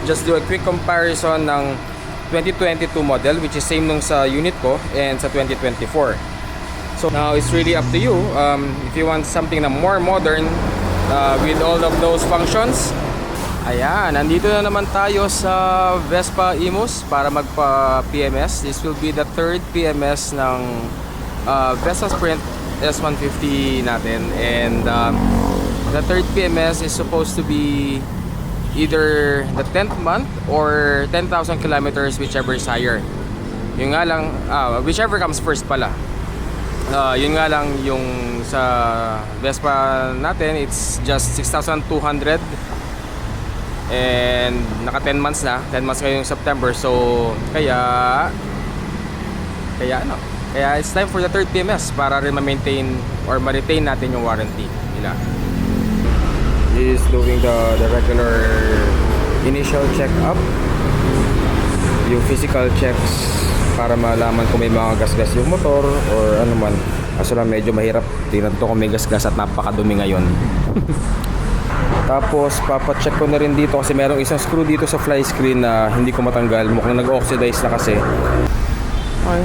just do a quick comparison ng 2022 model, which is same nung sa unit ko, and sa 2024. So now it's really up to you. If you want something na more modern with all of those functions. Ayan, nandito na naman tayo sa Vespa Imus para magpa-PMS. This will be the third PMS ng Vespa Sprint S150 natin. And the third PMS is supposed to be either the 10th month or 10,000 kilometers, whichever is higher. Yun nga lang, whichever comes first pala. Yun nga lang, yung sa Vespa natin, it's just 6,200 and naka 10 months na, 10 months ngayong September. So kaya it's time for the third PMS para rin ma-maintain or ma-retain natin yung warranty nila. This is doing the regular initial check-up, yung physical checks para malaman kung may mga gasgas yung motor or ano man. Kaso lang medyo mahirap tingnan to kung may gasgas at napakadumi ngayon. Tapos papacheck ko na rin dito kasi merong isang screw dito sa fly screen na hindi ko matanggal, mukhang nag-oxidize na kasi. Okay,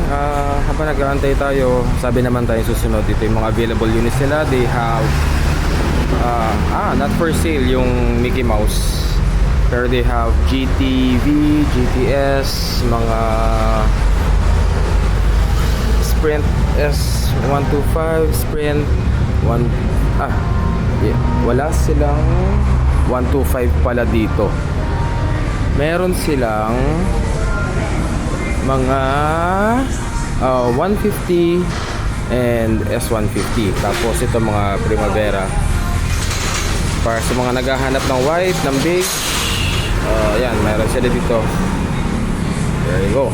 habang nag-aantay tayo, sabi naman tayo susunod dito yung mga available units nila. They have not for sale yung Mickey Mouse, pero they have GTV, GTS, mga Sprint S125, Sprint 1 wala silang 125 pala dito. Meron silang mga 150 and S150. Tapos ito mga Primavera para sa mga naghahanap ng white, ng big. Ayan, meron sila dito. There you go.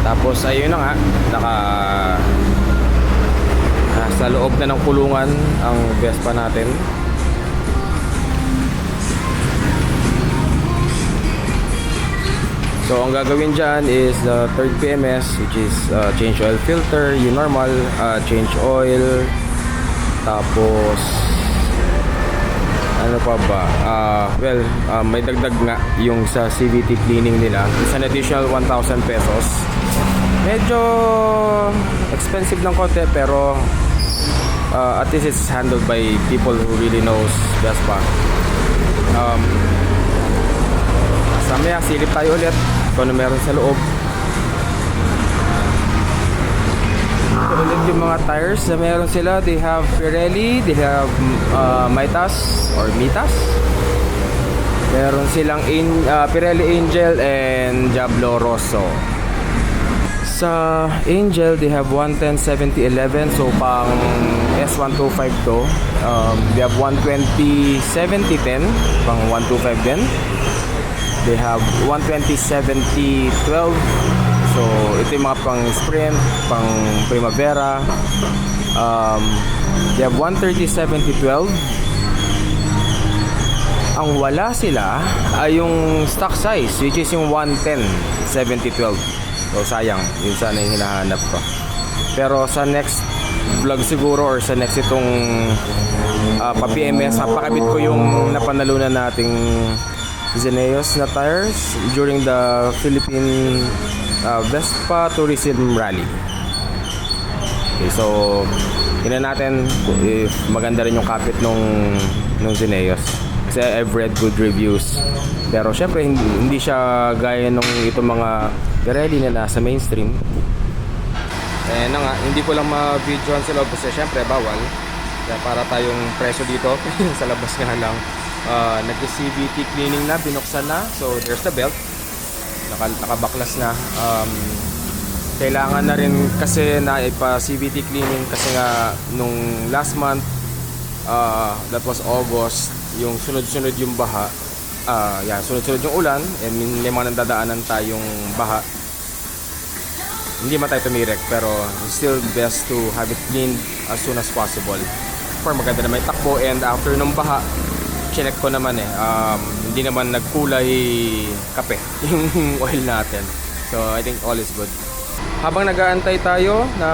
Tapos ayun na nga, sa loob na ng kulungan ang Vespa natin. So ang gagawin dyan is the third PMS, which is change oil filter, yung normal, change oil. Tapos ano pa ba? May dagdag nga yung sa CVT cleaning nila. It's an additional 1,000 pesos. Medyo expensive ng konti, pero at least it's handled by people who really knows Vespa. Samaya, silip tayo ulit kung ano meron sa loob. Ito ulit yung mga tires na meron sila. They have Pirelli, they have Mitas or Mitas. Meron silang Pirelli Angel and Diablo Rosso. Sa Angel, they have 110, 70, 11. So pang S125 to. They have 120, 70, 10. Pang 125 din. They have 120, 70, 12. So ito yung mga pang Sprint, pang Primavera. They have 130, 70, 12. Ang wala sila ay yung stock size, which is yung 110, 70, 12. So sayang, yun sana yung hinahanap ko. Pero sa next vlog siguro or sa next itong pa-PMS, papakabit ko yung napanalunan nating Zeneos na tires during the Philippine Vespa Tourism Rally. Okay, so tingnan natin if maganda rin yung kapit nung Zeneos. Kasi I've read good reviews. Pero syempre hindi siya gaya nung itong mga Pirelli na nasa mainstream. Eh na nga, hindi ko lang ma-videoan sa loob kasi syempre bawal. Kaya para tayong preso dito sa labas nga lang. Nag-CVT cleaning na, binuksan na. So there's the belt. Nakabaklas na. Kailangan na rin kasi na ipa-CVT cleaning kasi nga nung last month, that was August, yung sunod-sunod yung baha. Sunod-sunod yung ulan and may mga nandadaanan tayong baha. Hindi man tayo tumirek, pero still best to have it cleaned as soon as possible for maganda na may takbo. And after nung baha, chinek ko naman hindi naman nagkulay kape yung oil natin. So I think all is good. Habang nag-aantay tayo na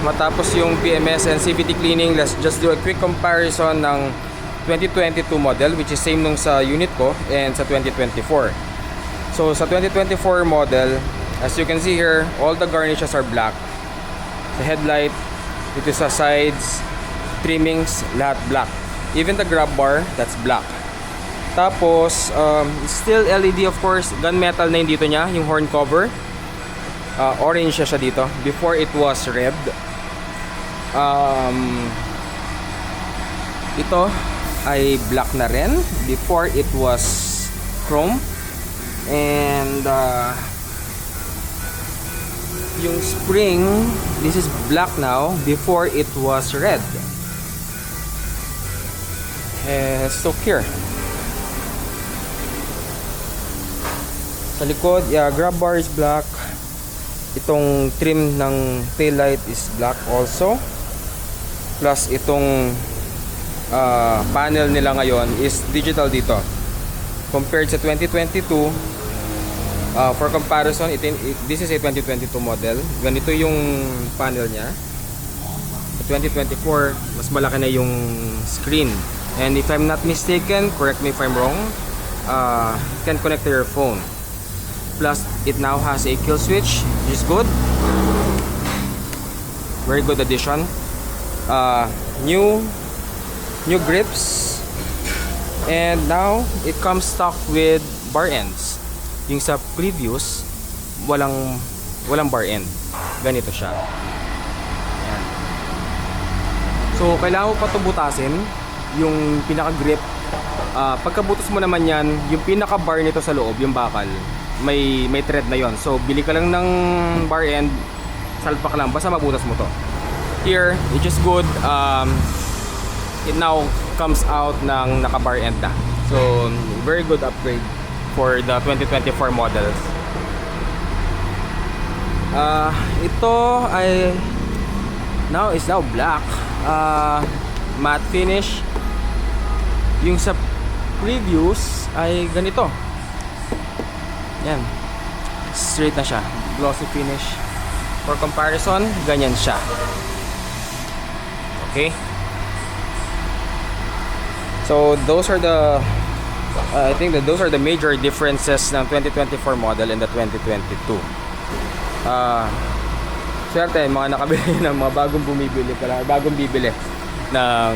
matapos yung PMS and CVT cleaning, let's just do a quick comparison ng 2022 model, which is same nung sa unit ko, and sa 2024. So sa 2024 model, as you can see here, all the garnishes are black. The headlight, dito sa sides, trimmings, lahat black. Even the grab bar, that's black. Tapos, still LED of course, gunmetal na yung dito niya, yung horn cover. Orange siya dito. Before it was red. Ito ay black na rin. Before it was chrome. And yung spring, this is black now. Before it was red. So here. Sa likod, yeah, grab bar is black. Itong trim ng taillight is black also. Plus itong panel nila ngayon is digital dito. Compared sa 2022, for comparison, this is a 2022 model. Ganito yung panel niya. Sa 2024, mas malaki na yung screen. And if I'm not mistaken, correct me if I'm wrong, you can connect to your phone. Plus, it now has a kill switch, which is good. Very good addition. New grips. And now, it comes stock with bar ends. Yung sa previous, walang bar end. Ganito siya. Ayan. So, kailangan mo pa ito butasin. Yung pinaka-grip. Pagkabutas mo naman yan, yung pinaka-bar nito sa loob, yung bakal, may thread na yon. So bili ka lang ng bar end, salpak lang, basta mabutas mo to. Here, which is good, it now comes out ng naka-bar end na. So very good upgrade for the 2024 models. Ito ay is now black, matte finish. Yung sa previous ay ganito. Yan. Straight na siya. Glossy finish. For comparison, ganyan siya. Okay. So those are the I think that those are the major differences ng 2024 model and the 2022. Swerte mga nakabili ng mga bagong bibili ng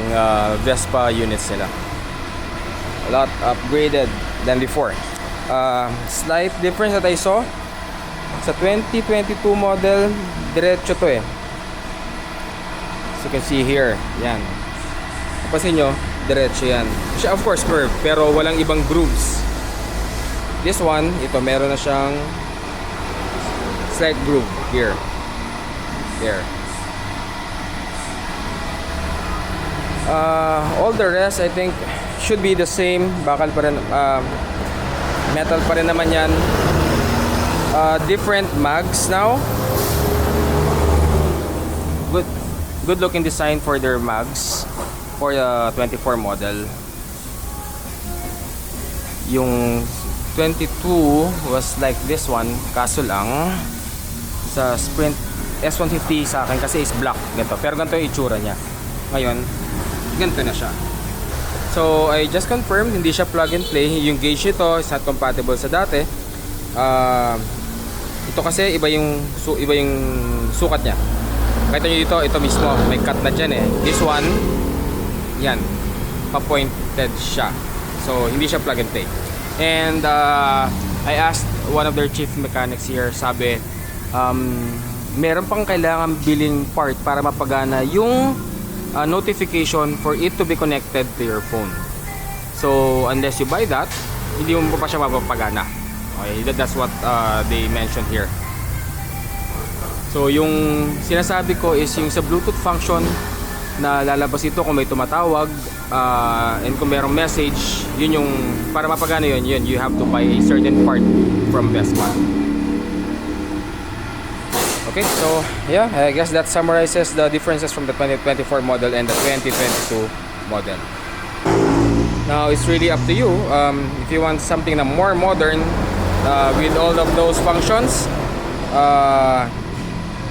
Vespa units nila. A lot upgraded than before. Slight difference that I saw sa 2022 model, diretso to eh. As you can see here, yan. Kapasin nyo, diretso yan. Siya of course curve, pero walang ibang grooves. This one, ito meron na siyang slight groove here. There. All the rest I think should be the same. Bakal pa rin, metal pa rin naman yan. Different mags now. Good looking design for their mags for the 24 model. Yung 22 was like this one, kaso lang sa Sprint S150 sa akin kasi is black, ganito. Pero ganito yung itsura niya. Ngayon, ganito na siya. So I just confirmed, hindi siya plug and play. Yung gauge nito is not compatible sa dati. Ito kasi iba yung sukat niya. Kahit nyo dito, ito mismo may cut na dyan eh. This one, yan, pa-pointed siya. So hindi siya plug and play. And I asked one of their chief mechanics here, sabi, meron pang kailangan billing part para mapagana yung notification for it to be connected to your phone. So unless you buy that, hindi mo pa siya mapapagana. Okay, that's what they mentioned here. So yung sinasabi ko is yung sa Bluetooth function na lalabas ito kung may tumatawag, and kung mayroong message, yun yung para mapagana yun, you have to buy a certain part from Vespa. Okay, so yeah, I guess that summarizes the differences from the 2024 model and the 2022 model. Now it's really up to you. If you want something na more modern with all of those functions,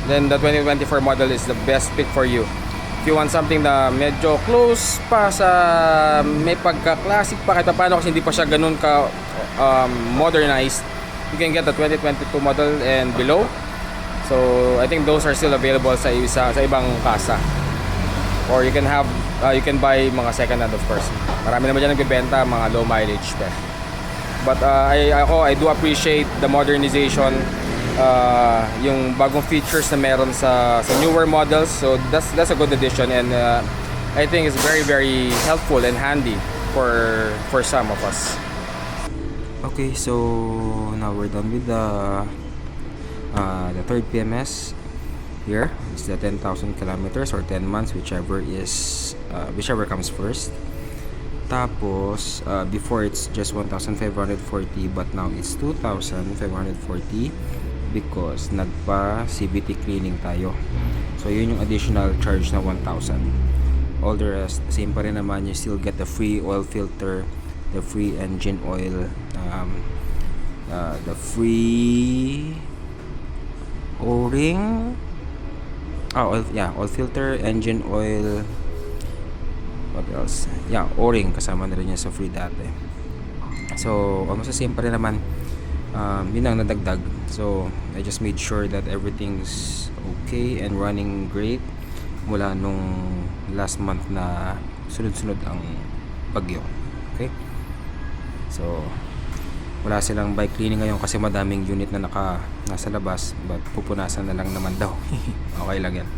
then the 2024 model is the best pick for you. If you want something na medyo close pa sa may pagka-classic pa kahit paano kasi hindi pa siya ganun ka modernized, you can get the 2022 model and below. So I think those are still available sa ibang kasa. Or you can have you can buy mga second hand, of course. Marami naman dyan nagbebenta mga low mileage pa. But I do appreciate the modernization, yung bagong features na meron sa newer models. So that's a good addition, and I think it's very very helpful and handy for some of us. Okay, so now we're done with the third PMS. Here is the 10,000 kilometers or 10 months, whichever comes first. Tapos before it's just 1,540, but now it's 2,540 because nagpa CVT cleaning tayo. So yun yung additional charge na 1,000. All the rest same pa rin naman. You still get the free oil filter, the free engine oil, the free O-ring, oil filter, engine oil. What else? Yeah, O-ring kasama na rin yun sa free dati. So almost the same pa rin naman. Yun ang nadagdag. So I just made sure that everything's okay and running great mula nung last month na sunod-sunod ang bagyo. Okay? So wala silang bike cleaning ngayon kasi madaming unit na nasa labas, but pupunasan na lang naman daw. Okay lang yan.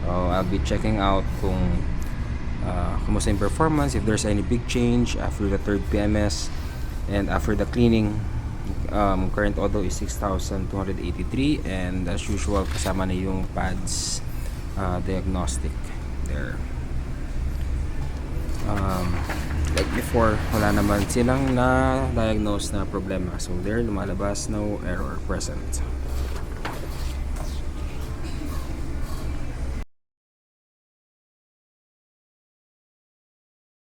So I'll be checking out kung kumusta yung performance, if there's any big change after the third PMS and after the cleaning. Current auto is 6,283, and as usual kasama na yung pads diagnostic there. Like before, wala naman silang na diagnose na problema, so there lumalabas no error present.